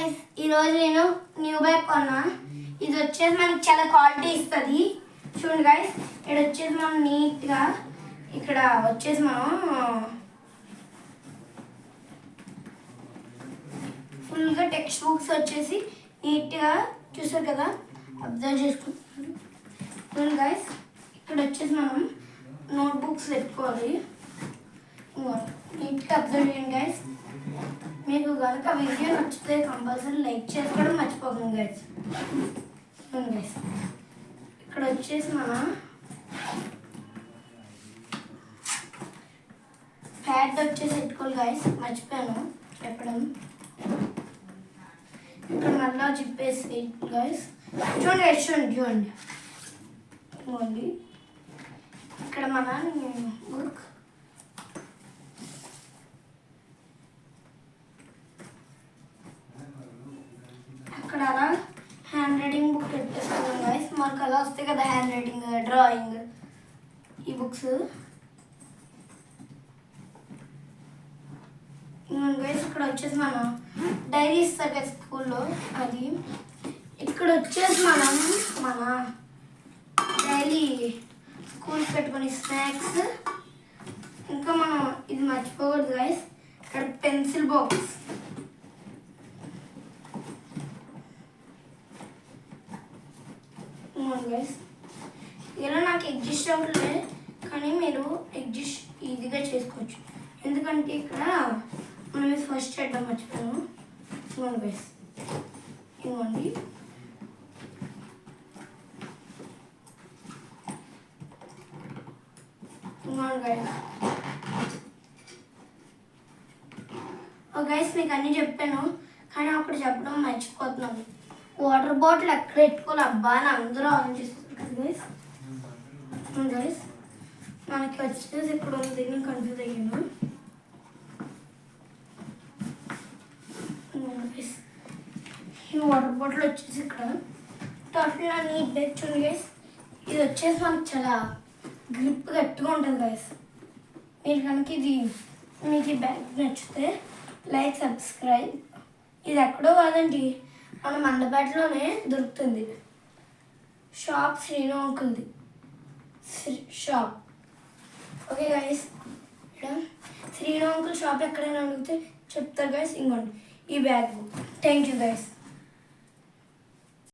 Guys, ఈరోజు నేను new bag కొన్నా. ఇది వచ్చేసి మనకి చాలా క్వాలిటీ ఇస్తుంది. చూడండి గైస్, ఇక్కడ వచ్చేసి మనం నీట్గా ఇక్కడ వచ్చేసి మనం ఫుల్గా టెక్స్ట్ బుక్స్ వచ్చేసి నీట్గా చూసారు కదా, అబ్జర్వ్ చేసుకుంటున్నారు. చూడండి గైస్, ఇక్కడ వచ్చేసి మనం నోట్ బుక్స్ పెట్టుకోవాలి. నీట్గా అబ్జర్వ్ చేయండి గైస్. మీకు కనుక వీడియో నచ్చితే కంపల్సరీ లైక్ చేసుకోవడం మర్చిపోకండి గైస్. గైస్ ఇక్కడ వచ్చేసి మన ప్యాడ్ వచ్చేసి పెట్టుకోవాలి గైస్, మర్చిపోయాను చెప్పడం. ఇక్కడ మళ్ళీ జిప్పేసి గైస్ చూడండి గైస్, చూడండి ఇక్కడ మన బుక్ అక్కడ అలా హ్యాండ్ రైటింగ్ బుక్ పెట్టేసుకున్నాం గైస్. మనకు అలా వస్తాయి కదా హ్యాండ్ రైటింగ్, డ్రాయింగ్, ఈ బుక్స్ గైస్. ఇక్కడ వచ్చేసి మనం డైరీ ఇస్తారు కదా స్కూల్లో, అది ఇక్కడ వచ్చేసి మన డైలీ స్కూల్ పెట్టుకుని స్నాక్స్, ఇంకా మనం ఇది మర్చిపోకూడదు గైస్, ఇక్కడ పెన్సిల్ బాక్స్. గైస్ ఇలా నాకు ఎగ్జిస్ట్ అవ్వట్లే, కానీ మీరు ఎగ్జిస్ట్ ఈజీగా చేసుకోవచ్చు. ఎందుకంటే ఇక్కడ మనం ఇది ఫస్ట్ చేయడం మర్చిపోయాము. ఇవ్వండి గైస్, ఇవ్వండి. గైస్ మీకు అన్నీ చెప్పాను, కానీ అప్పుడు చెప్పడం మర్చిపోతున్నాను. వాటర్ బాటిల్ ఎక్కడ పెట్టుకోవాలి అబ్బా అని అందరూ ఆలోచిస్తారు గైస్. గైస్ మనకి వచ్చేసి ఇక్కడ ఉంది, నేను కన్ఫ్యూజ్ అయ్యాను. ఈ వాటర్ బాటిల్ వచ్చేసి ఇక్కడ టోటల్ నా నీట్ బ్యాగ్ చూడండి గైస్. ఇది వచ్చేసి మనకి చాలా గ్రిప్ గట్టిగా ఉంటుంది గైస్. మీరు కనుక మీకు ఈ బ్యాగ్ నచ్చితే లైక్, సబ్స్క్రైబ్. ఇది ఎక్కడో కాదండి, మన మండపేటలోనే దొరుకుతుంది. షాప్ శ్రీను అంకుల్ది షాప్. ఓకే గైస్, ఇక్కడ శ్రీను అంకుల్ షాప్ ఎక్కడైనా అడిగితే చెప్తారు గైస్. ఇంకోండి ఈ బ్యాగ్. Thank you guys.